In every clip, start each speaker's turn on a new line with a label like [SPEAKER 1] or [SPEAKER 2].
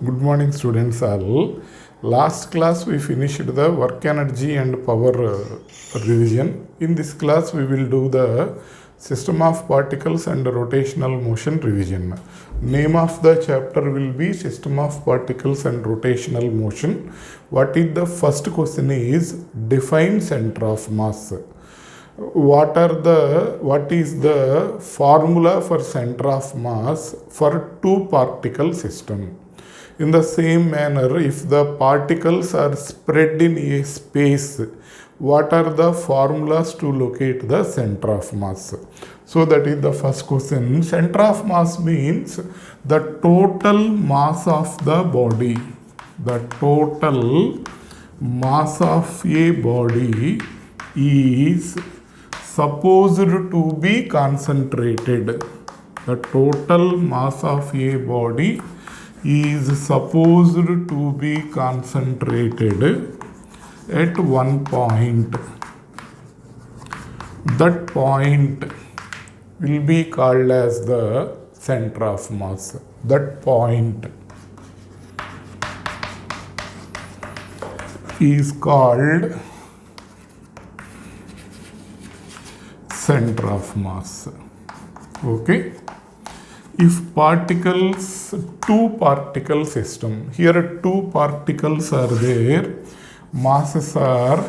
[SPEAKER 1] Good morning, students all. Last class we finished the work energy and power revision. In this class we will do the system of particles and rotational motion revision. Name of the chapter will be system of particles and rotational motion. What is the first question is define center of mass. What is the formula for center of mass for two particle system? In the same manner, if the particles are spread in a space, what are the formulas to locate the center of mass? So that is the first question. Center of mass means the total mass of the body. The total mass of a body is supposed to be concentrated. The total mass of a body is supposed to be concentrated at one point. That point will be called as the center of mass. That point is called center of mass. Okay. If particles, two particle system, here two particles are there, masses are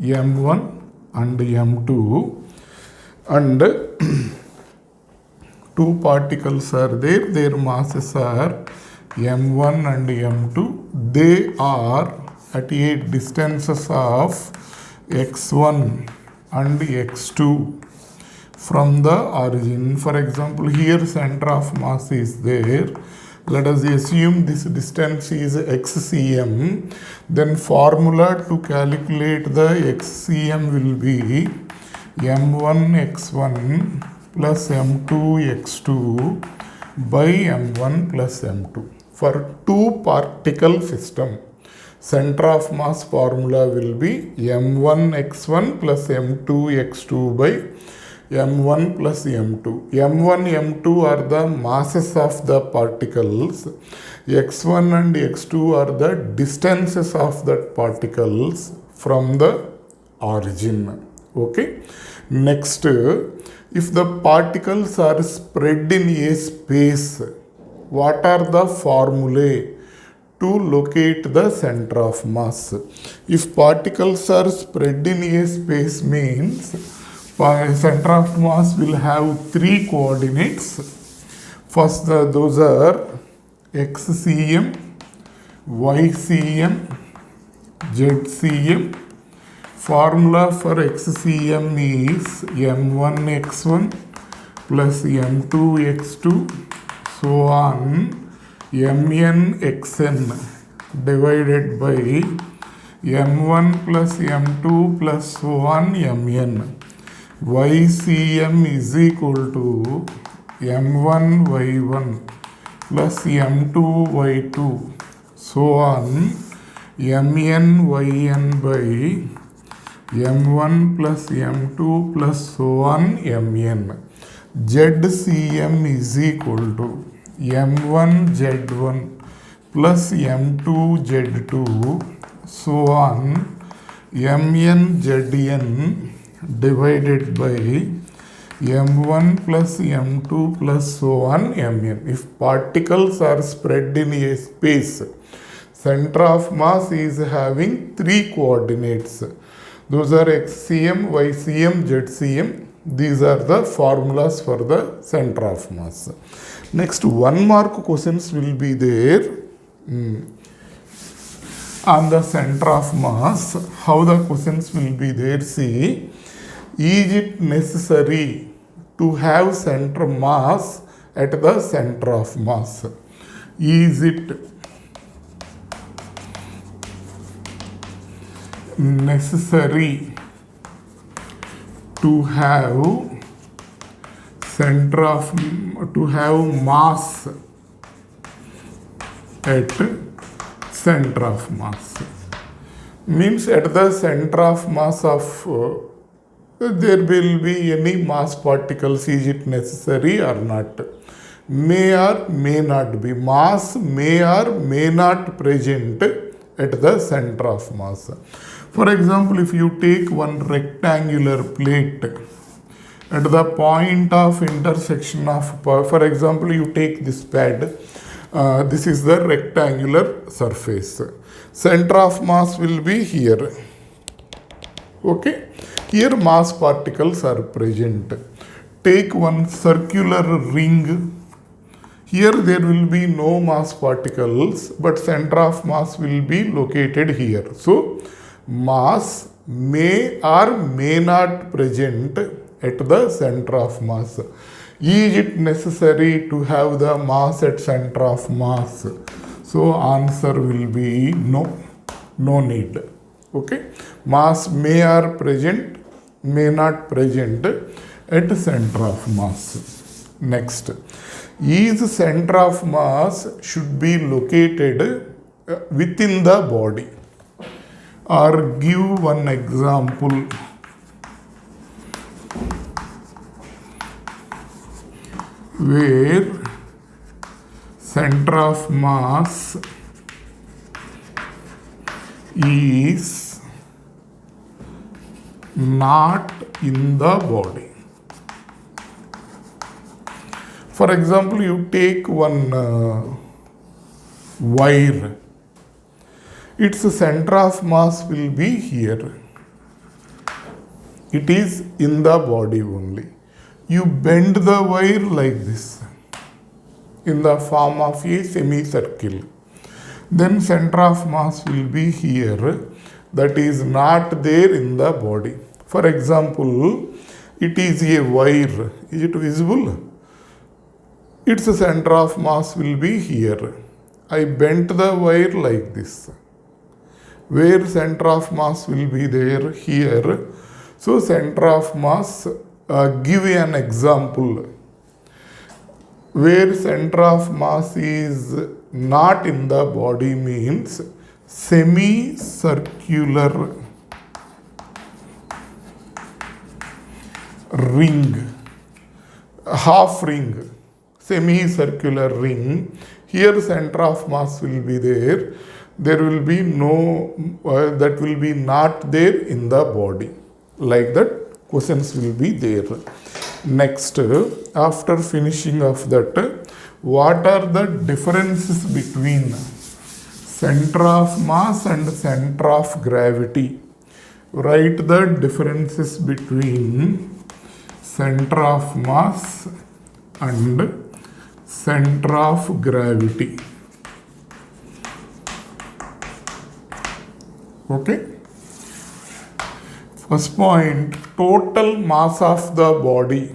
[SPEAKER 1] m1 and m2, and two particles are there, their masses are m1 and m2, they are at a distances of x1 and x2 from the origin. For example, here center of mass is there. Let us assume this distance is xcm. Then formula to calculate the xcm will be m1 x1 plus m2 x2 by m1 plus m2. For two particle system, center of mass formula will be m1 x1 plus m2 x2 by m1 plus m2. m1, m2 are the masses of the particles. x1 and x2 are the distances of the particles from the origin. Okay. Next, if the particles are spread in a space, what are the formulae to locate the center of mass? If particles are spread in a space means center of mass will have three coordinates. First, those are xcm, ycm, zcm. Formula for xcm is m1 x1 plus m2 x2 so on mn xn divided by m1 plus m2 plus so on mn. ycm is equal to m1 y1 plus m2 y2 so on mn yn by m1 plus m2 plus so on mn. zcm is equal to m1 z1 plus m2 z2 so on mn zn divided by m1 plus m2 plus so on mn. If particles are spread in a space, center of mass is having three coordinates. Those are xcm, ycm, zcm. These are the formulas for the center of mass. Next, 1 mark questions will be there on the center of mass. How the questions will be there? See, is it necessary to have center mass at the center of mass? Is it necessary to have mass at center of mass? Means at the center of mass of there will be any mass particles, is it necessary or not? may or may not be. Mass may or may not present at the center of mass. For example, if you take one rectangular plate at the point of intersection of, for example, you take this pad, this is the rectangular surface. Center of mass will be here. Okay, here mass particles are present. Take one circular ring. Here there will be no mass particles, but center of mass will be located here. So, mass may or may not present at the center of mass. Is it necessary to have the mass at center of mass? So, answer will be no, no need. Okay, mass may or present, may not present at center of mass. Next, is center of mass should be located within the body. Or give one example. Where center of mass is not in the body. For example, you take one wire. Its center of mass will be here. It is in the body only. You bend the wire like this in the form of a semicircle. Then center of mass will be here. That is not there in the body. For example, it is a wire. Is it visible? Its center of mass will be here. I bent the wire like this. Where center of mass will be there? Here. So center of mass, give an example. Where center of mass is not in the body means semicircular ring, half ring, semicircular ring. Here center of mass will be there. There will be no, that will be not there in the body. Like that, questions will be there. Next, after finishing of that, what are the differences between center of mass and center of gravity? Write the differences between center of mass and center of gravity. Okay. First point, total mass of the body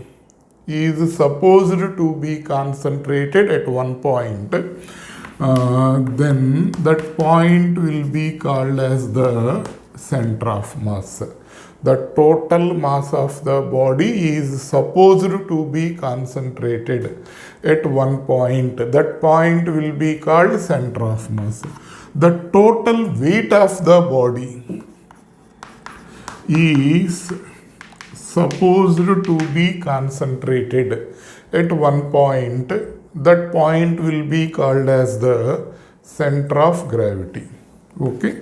[SPEAKER 1] is supposed to be concentrated at one point. Then that point will be called as the center of mass. The total mass of the body is supposed to be concentrated at one point. That point will be called center of mass. The total weight of the body is supposed to be concentrated at one point. That point will be called as the center of gravity. Okay.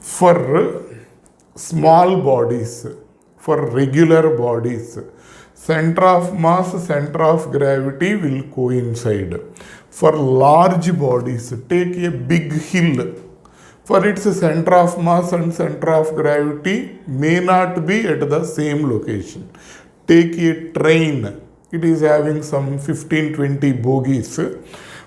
[SPEAKER 1] For small bodies, for regular bodies, center of mass, center of gravity will coincide. For large bodies, take a big hill. For its center of mass and center of gravity may not be at the same location. Take a train. It is having some 15-20 bogies.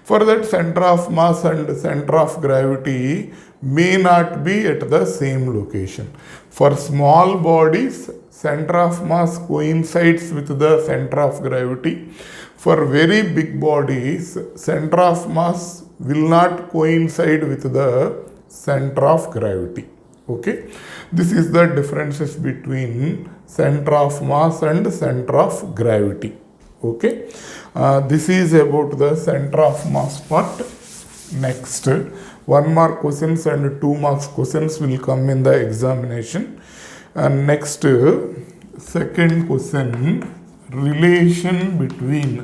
[SPEAKER 1] For that, center of mass and center of gravity may not be at the same location. For small bodies, center of mass coincides with the center of gravity. For very big bodies, center of mass will not coincide with the center of gravity. Okay, this is the differences between center of mass and center of gravity. Okay, this is about the center of mass part. Next, 1 mark questions and 2 marks questions will come in the examination. And next, second question, relation between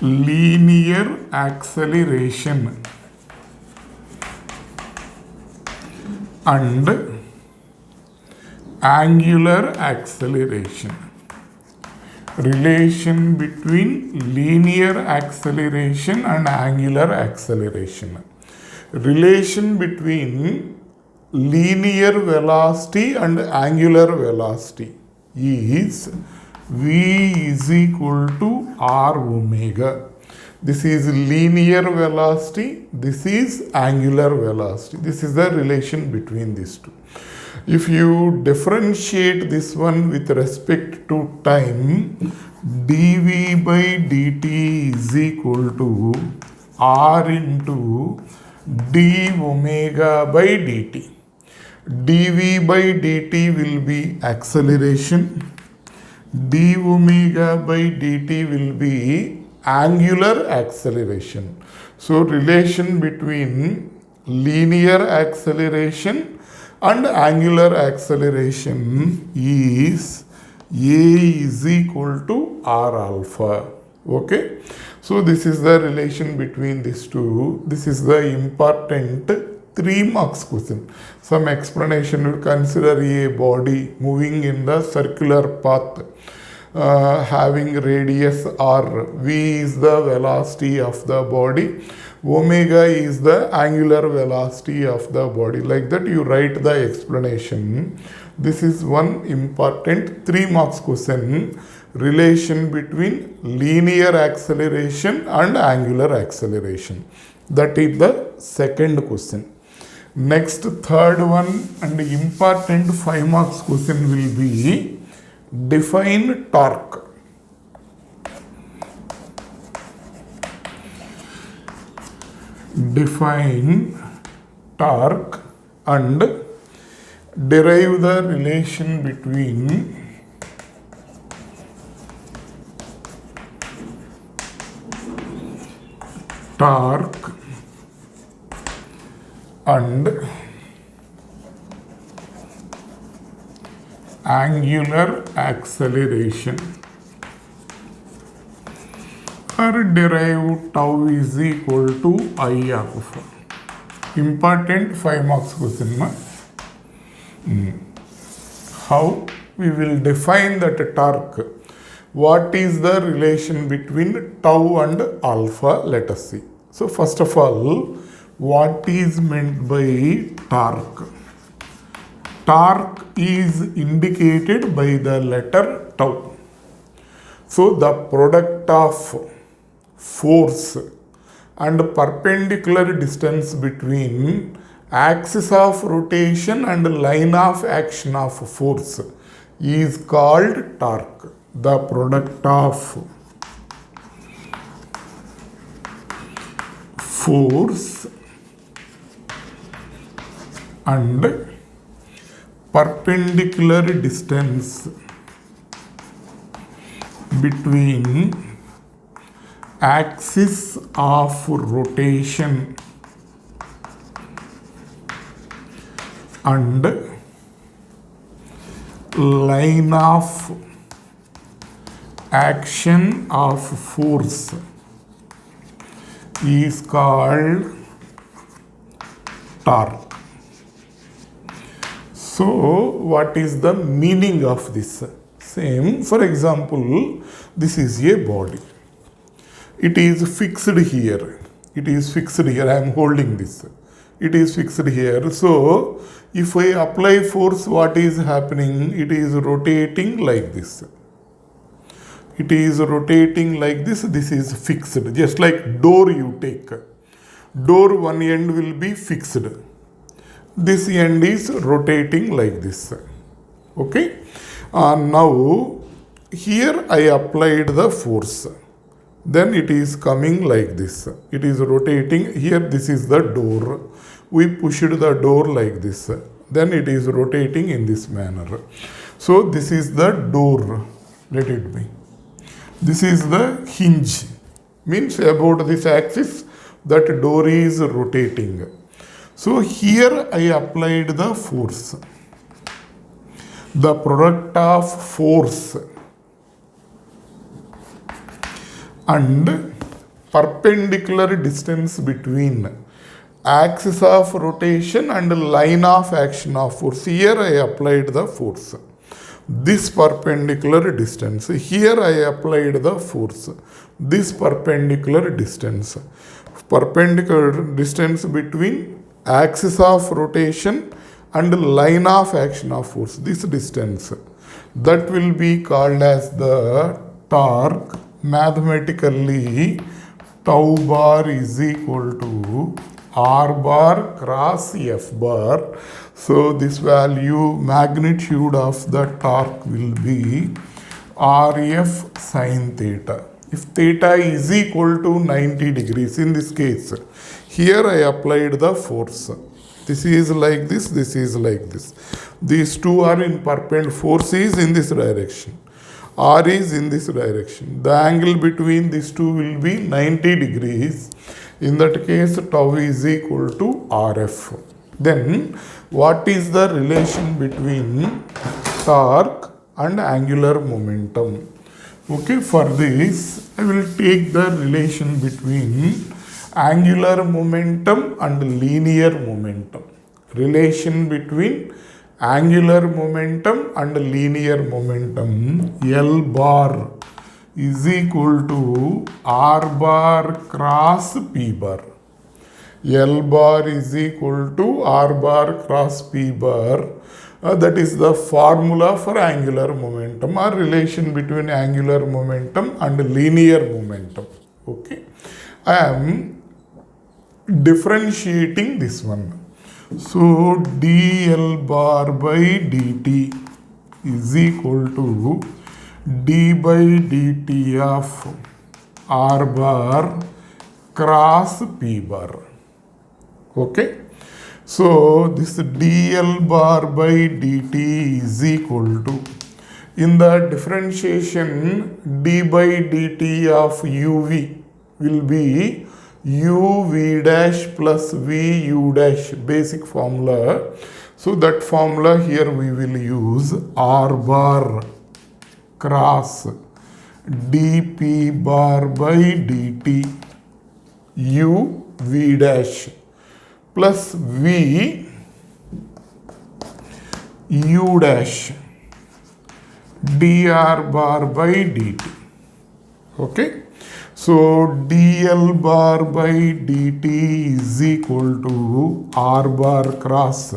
[SPEAKER 1] linear acceleration and angular acceleration. Relation between linear acceleration and angular acceleration. Relation between linear velocity and angular velocity is v is equal to r omega. This is linear velocity, this is angular velocity. This is the relation between these two. If you differentiate this one with respect to time, dv by dt is equal to r into d omega by dt. dv by dt will be acceleration, d omega by dt will be angular acceleration. So relation between linear acceleration and angular acceleration is a is equal to r alpha. Okay, so this is the relation between these two. This is the important 3 marks question. Some explanation would consider a body moving in the circular path, having radius r. V is the velocity of the body, omega is the angular velocity of the body. Like that you write the explanation. This is one important 3 marks question. Relation between linear acceleration and angular acceleration. That is the second question. Next, third one and important 5 marks question will be define torque. Define torque and derive the relation between torque and angular acceleration, or derive tau is equal to I alpha. Important 5 marks question. How we will define that torque? What is the relation between tau and alpha? Let us see. So first of all, what is meant by torque? Torque is indicated by the letter tau. So the product of force and perpendicular distance between axis of rotation and line of action of force is called torque. The product of force and perpendicular distance between axis of rotation and line of action of force is called torque. So what is the meaning of this? Same, for example, this is a body. It is fixed here. It is fixed here. I am holding this. It is fixed here. So if I apply force, what is happening? It is rotating like this. It is rotating like this. This is fixed. Just like door you take. Door one end will be fixed. This end is rotating like this. Okay. Now here I applied the force. Then it is coming like this. It is rotating. Here this is the door. We pushed the door like this. Then it is rotating in this manner. So this is the door. Let it be. This is the hinge. Means about this axis, that door is rotating. So here I applied the force. The product of force and perpendicular distance between axis of rotation and line of action of force. Here I applied the force. This perpendicular distance. Here I applied the force. This perpendicular distance. Perpendicular distance between axis of rotation and line of action of force. This distance. That will be called as the torque. Mathematically, tau bar is equal to R bar cross F bar. So this value, magnitude of the torque will be RF sin theta. If theta is equal to 90 degrees, in this case, here I applied the force. This is like this, this is like this. These two are in perpendicular. Force is in this direction. R is in this direction. The angle between these two will be 90 degrees. In that case, tau is equal to RF. Then, what is the relation between torque and angular momentum? Okay, for this, I will take the relation between angular momentum and linear momentum. Relation between angular momentum and linear momentum, L bar is equal to R bar cross P bar. L bar is equal to R bar cross P bar. That is the formula for angular momentum, or relation between angular momentum and linear momentum. Okay, I am differentiating this one. So dl bar by dt is equal to d by dt of R bar cross P bar. Okay. So this dl bar by dt is equal to, in the differentiation, d by dt of uv will be uv dash plus vu dash, basic formula. So that formula here we will use R bar cross dp bar by dt u v dash plus v u dash dr bar by dt. Okay. So dl bar by dt is equal to R bar cross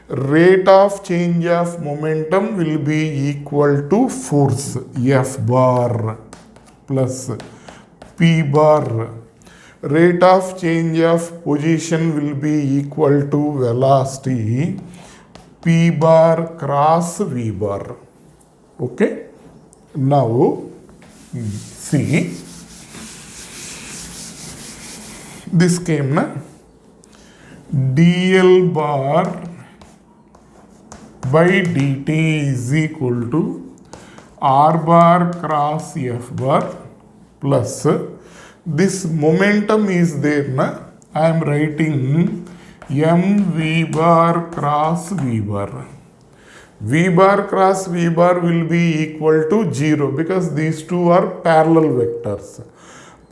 [SPEAKER 1] rate of change of momentum will be equal to force F bar plus P bar. Rate of change of position will be equal to velocity P bar cross V bar. Okay. Now see, this came na, dl bar by dt is equal to R bar cross F bar plus this momentum is there na, I am writing mv bar cross V bar. V bar cross V bar will be equal to 0 because these two are parallel vectors.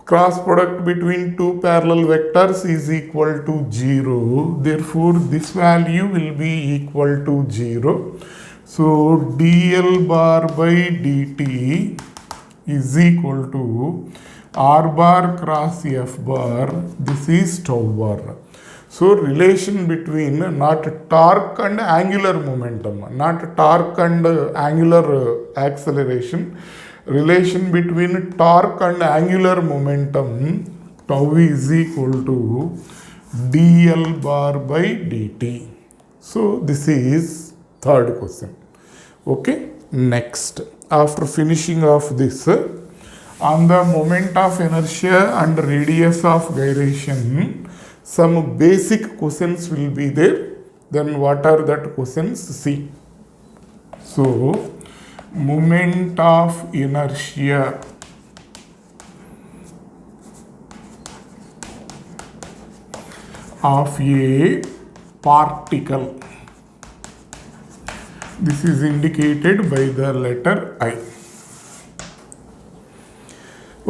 [SPEAKER 1] Cross product between two parallel vectors is equal to 0. Therefore, this value will be equal to 0. So, dl bar by dt is equal to R bar cross F bar. This is tau bar. So, relation between not torque and angular momentum, not torque and angular acceleration, relation between torque and angular momentum, tau is equal to dl bar by dt. So, this is third question. Okay. Next, after finishing of this, on the moment of inertia and radius of gyration, some basic questions will be there. Then what are that questions? See. So, moment of inertia of a particle. This is indicated by the letter I.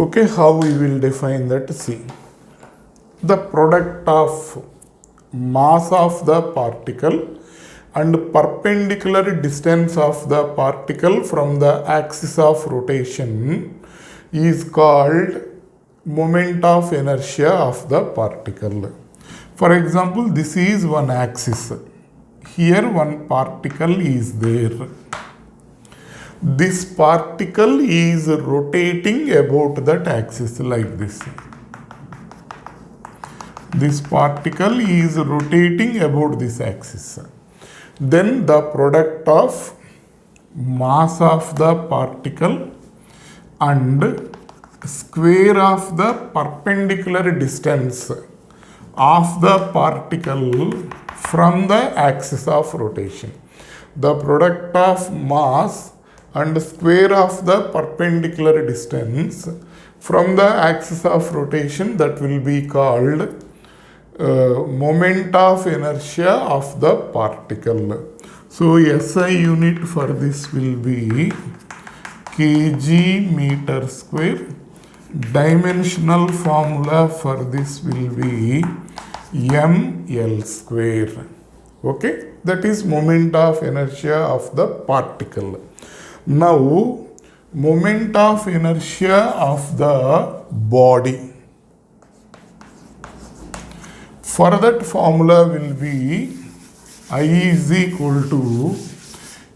[SPEAKER 1] Okay, how we will define that? See, the product of mass of the particle and perpendicular distance of the particle from the axis of rotation is called moment of inertia of the particle. For example, this is one axis. Here one particle is there. This particle is rotating about that axis like this. This particle is rotating about this axis. Then the product of mass of the particle and square of the perpendicular distance of the particle from the axis of rotation. The product of mass and square of the perpendicular distance from the axis of rotation, that will be called moment of inertia of the particle. So SI unit for this will be kg meter square. Dimensional formula for this will be ml square. Okay, that is moment of inertia of the particle. Now, moment of inertia of the body. For that formula will be I is equal to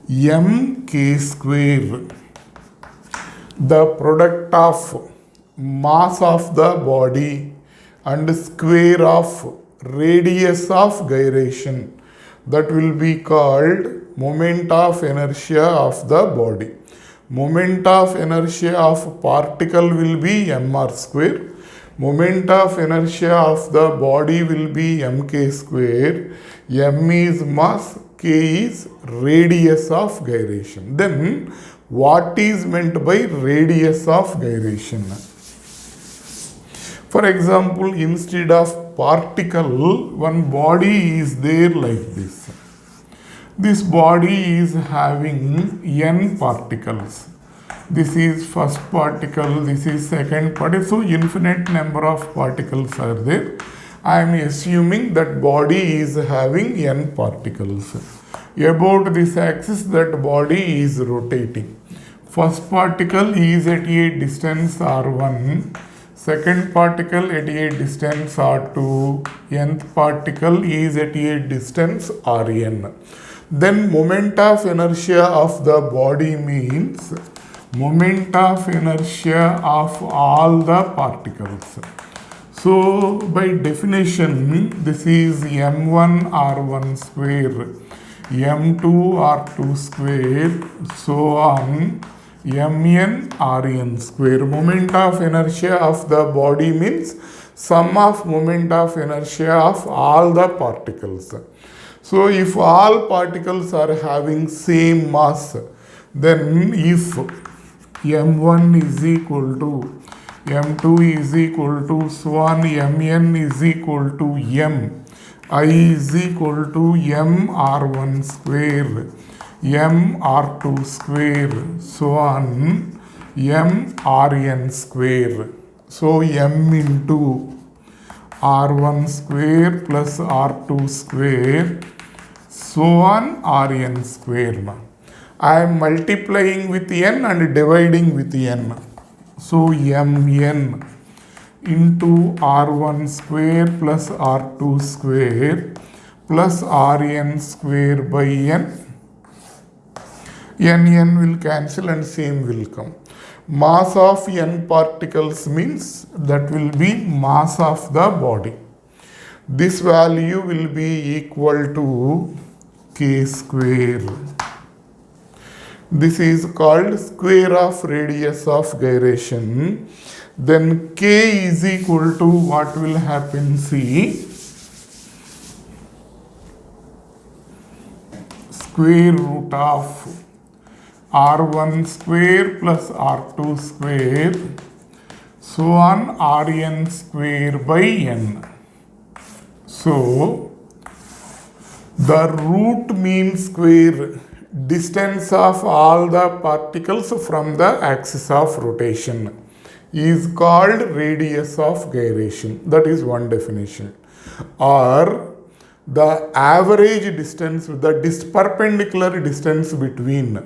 [SPEAKER 1] mk square. The product of mass of the body and square of radius of gyration, that will be called moment of inertia of the body. Moment of inertia of particle will be mr square. Moment of inertia of the body will be mk square. M is mass, k is radius of gyration. Then what is meant by radius of gyration? For example, instead of particle, one body is there like this. This body is having n particles. This is first particle, this is second particle. So infinite number of particles are there. I am assuming that body is having n particles. About this axis, that body is rotating. First particle is at a distance r1. Second particle at a distance r2. Nth particle is at a distance rn. Then moment of inertia of the body means moment of inertia of all the particles. So by definition, this is m1 r1 square, m2 r2 square, so on, mn rn square. Moment of inertia of the body means sum of moment of inertia of all the particles. So if all particles are having same mass, then if m1 is equal to m2 is equal to so on, mn is equal to m, I is equal to m r1 square, m r2 square, so on, m rn square. So m into r1 square plus r2 square, so on, rn square. Now I am multiplying with n and dividing with n. So mn into r1 square plus r2 square plus rn square by n. n will cancel and same will come. Mass of n particles means that will be mass of the body. This value will be equal to k square. This is called square of radius of gyration. Then k is equal to what will happen? See, square root of r1 square plus r2 square, so on, rn square by n. So the root means square distance of all the particles from the axis of rotation. is called radius of gyration. That is one definition. Or the average distance, the perpendicular distance between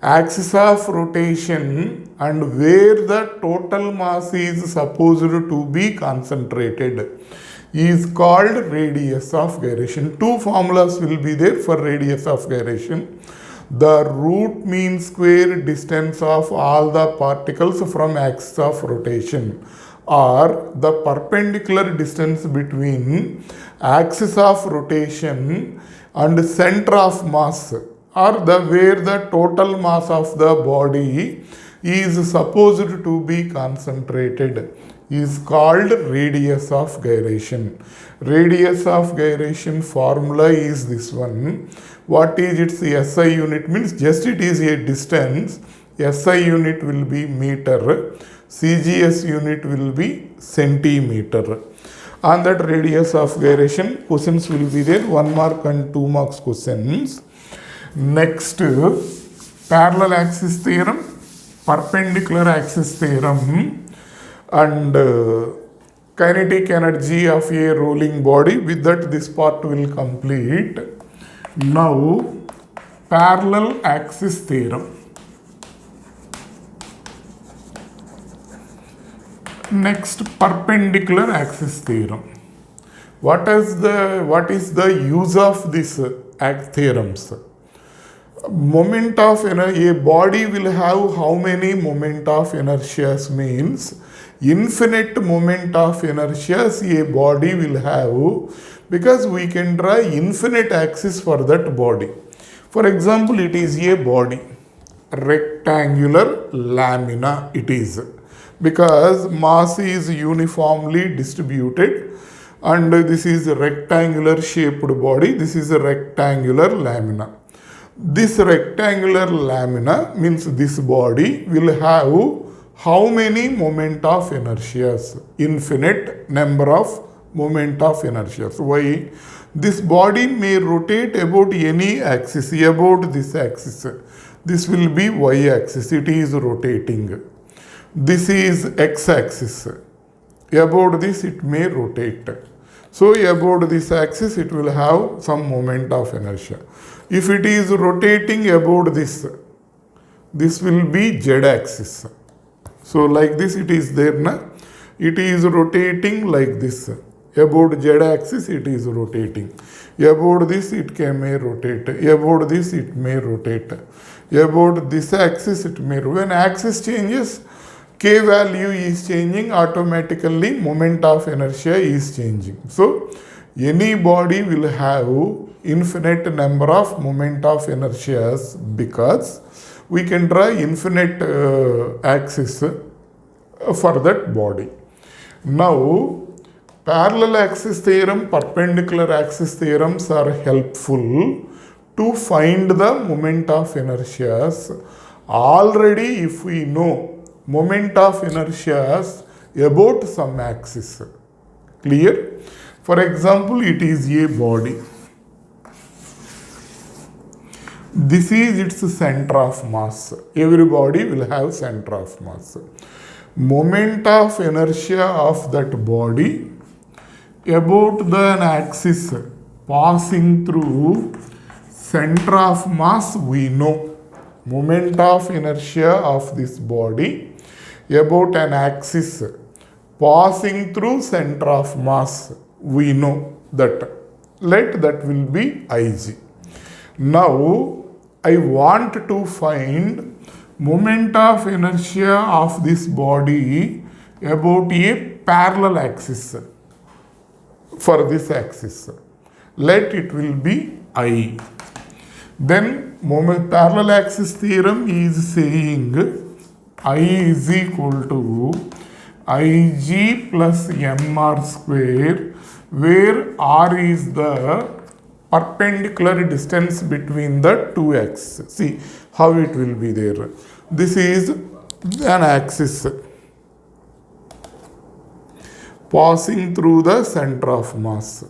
[SPEAKER 1] axis of rotation and where the total mass is supposed to be concentrated is called radius of gyration. Two formulas will be there for radius of gyration. The root mean square distance of all the particles from axis of rotation, or the perpendicular distance between axis of rotation and center of mass, or the where the total mass of the body is supposed to be concentrated is called radius of gyration. Radius of gyration formula is this one. What is its SI unit? Means just it is a distance. SI unit will be meter. CGS unit will be centimeter. On that radius of gyration, questions will be there. 1 mark and 2 marks questions. Next, parallel axis theorem, perpendicular axis theorem, and kinetic energy of a rolling body. With that, this part will complete. Now, parallel axis theorem. Next, perpendicular axis theorem. What is the use of these theorems? Moment of inertia, a body will have how many moment of inertia? Means infinite moment of inertia a body will have, because we can draw infinite axis for that body. For example, it is a body, rectangular lamina it is, because mass is uniformly distributed, and this is a rectangular shaped body, this is a rectangular lamina. This rectangular lamina means this body will have how many moment of inertia? Infinite number of moment of inertia. Why? This body may rotate about any axis, about this axis. This will be y axis, it is rotating. This is x axis. About this it may rotate. So about this axis it will have some moment of inertia. If it is rotating about this will be z axis. So like this it is there, na? It is rotating like this. About z axis it is rotating. About this it may rotate. About this it may rotate. About this axis it may rotate. When axis changes, k value is changing, automatically moment of inertia is changing. So any body will have infinite number of moment of inertia because we can draw infinite axis for that body. Now, parallel axis theorem, perpendicular axis theorems are helpful to find the moment of inertia. Already if we know moment of inertia about some axis. Clear? For example, it is a body. This is its center of mass. Every body will have center of mass. Moment of inertia of that body about the axis passing through center of mass we know. Moment of inertia of this body about an axis passing through center of mass we know that. Let that will be Ig. Now I want to find moment of inertia of this body about a parallel axis for this axis. Let it will be I. Then moment parallel axis theorem is saying I is equal to Ig plus mr square, where r is the perpendicular distance between the two axes. See how it will be there. This is an axis passing through the center of mass.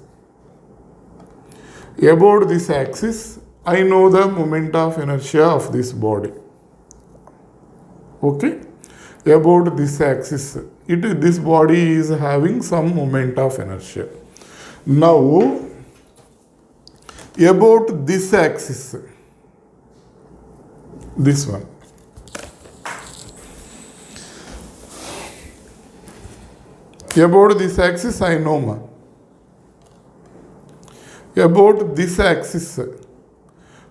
[SPEAKER 1] About this axis, I know the moment of inertia of this body. Okay. about this axis. This body is having some moment of inertia. Now, about this axis, this one. About this axis, I know, ma. About this axis,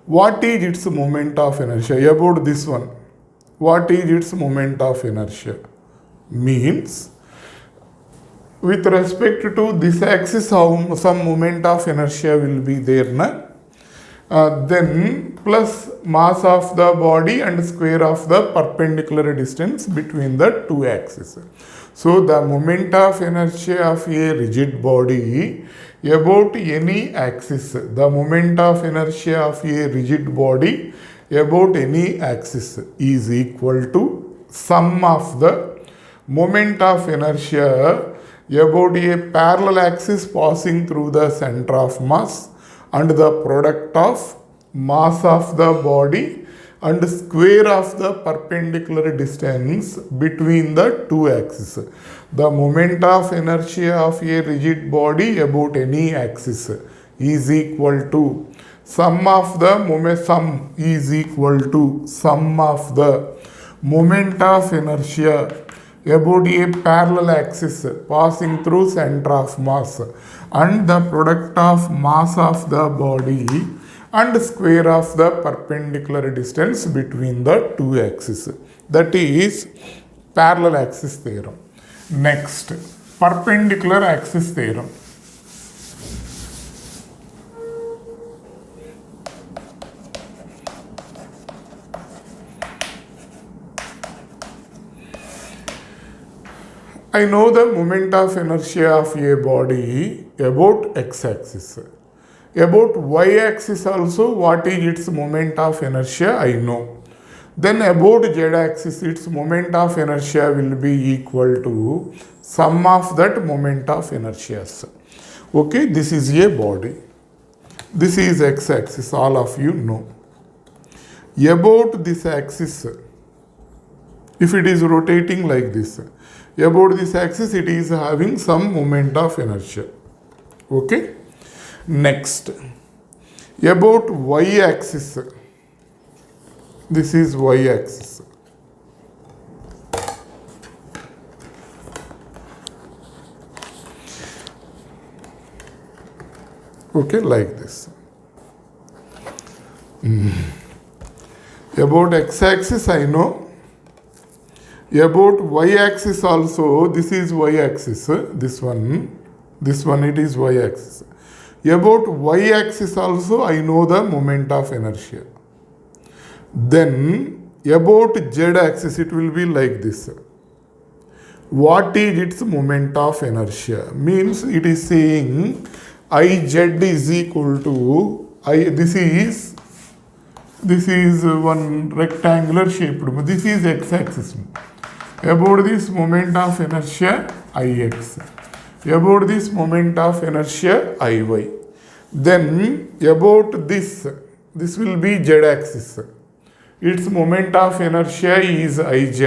[SPEAKER 1] what is its moment of inertia? About this one, what is its moment of inertia? Means, with respect to this axis, how some moment of inertia will be there, na? Then plus mass of the body and square of the perpendicular distance between the two axes. So the moment of inertia of a rigid body about any axis, the moment of inertia of a rigid body about any axis is equal to sum of the moment of inertia about a parallel axis passing through the center of mass and the product of mass of the body and square of the perpendicular distance between the two axes. The moment of inertia of a rigid body about any axis is equal to sum of the moment, sum is equal to sum of the moment of inertia about a parallel axis passing through center of mass and the product of mass of the body and square of the perpendicular distance between the two axes. That is parallel axis theorem. Next, perpendicular axis theorem. I know the moment of inertia of a body about x-axis. About y-axis also, what is its moment of inertia, I know. Then about z-axis, its moment of inertia will be equal to sum of that moment of inertia. Okay, this is a body. This is x-axis, all of you know. About this axis, if it is rotating like this, about this axis it is having some moment of inertia. Okay. Next, about y-axis, this is y-axis. Okay, like this. About x-axis I know. About y-axis also, this is y-axis, this one it is y-axis. About y-axis also, I know the moment of inertia. Then, about z-axis, it will be like this. What is its moment of inertia? Means it is saying Iz is equal to, this is one rectangular shape. This is x-axis. About this moment of inertia, Ix. About this moment of inertia, Iy. Then about this will be z-axis. Its moment of inertia is Iz.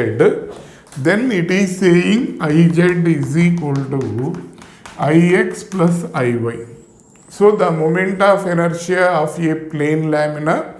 [SPEAKER 1] Then it is saying Iz is equal to Ix plus Iy. So the moment of inertia of a plane lamina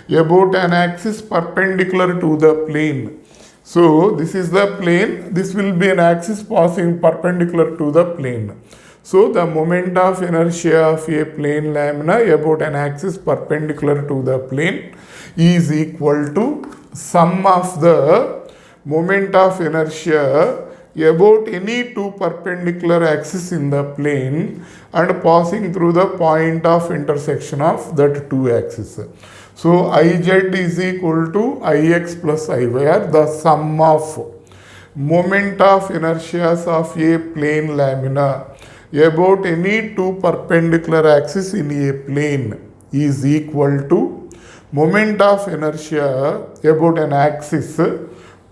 [SPEAKER 1] about an axis perpendicular to the plane. So this is the plane, this will be an axis passing perpendicular to the plane. So the moment of inertia of a plane lamina about an axis perpendicular to the plane is equal to sum of the moment of inertia about any two perpendicular axes in the plane and passing through the point of intersection of that two axes. So Iz is equal to Ix plus Iy are the sum of moment of inertias of a plane lamina about any two perpendicular axes in a plane is equal to moment of inertia about an axis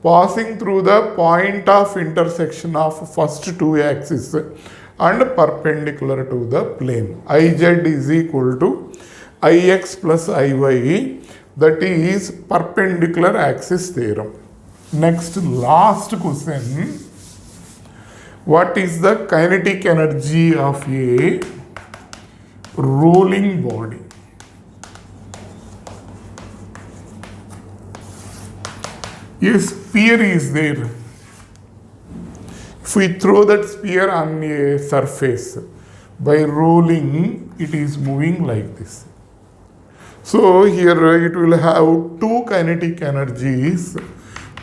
[SPEAKER 1] passing through the point of intersection of first two axes and perpendicular to the plane. Iz is equal to Ix plus Iy, that is perpendicular axis theorem. Next, last question. What is the kinetic energy of a rolling body? A sphere is there. If we throw that sphere on a surface, by rolling, it is moving like this. So here it will have two kinetic energies.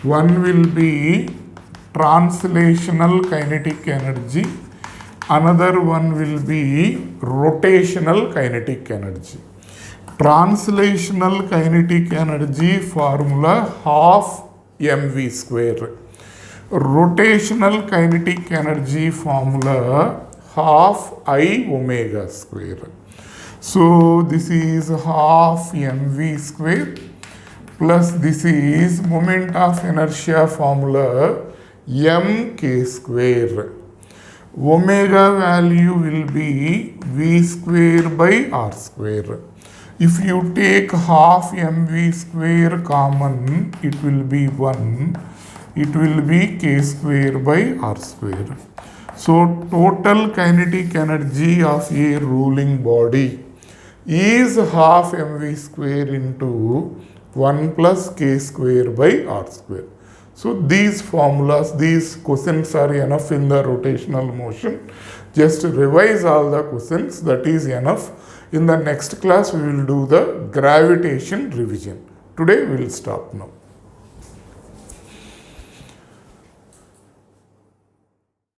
[SPEAKER 1] One will be translational kinetic energy. Another one will be rotational kinetic energy. Translational kinetic energy formula half mv square. Rotational kinetic energy formula half I omega square. So this is half mv square plus this is moment of inertia formula mk square. Omega value will be v square by r square. If you take half mv square common, it will be 1. It will be k square by r square. So total kinetic energy of a rolling body is half mv square into 1 plus k square by r square. So these formulas, these questions are enough in the rotational motion. Just revise all the questions, that is enough. In the next class we will do the gravitation revision. Today we will stop now.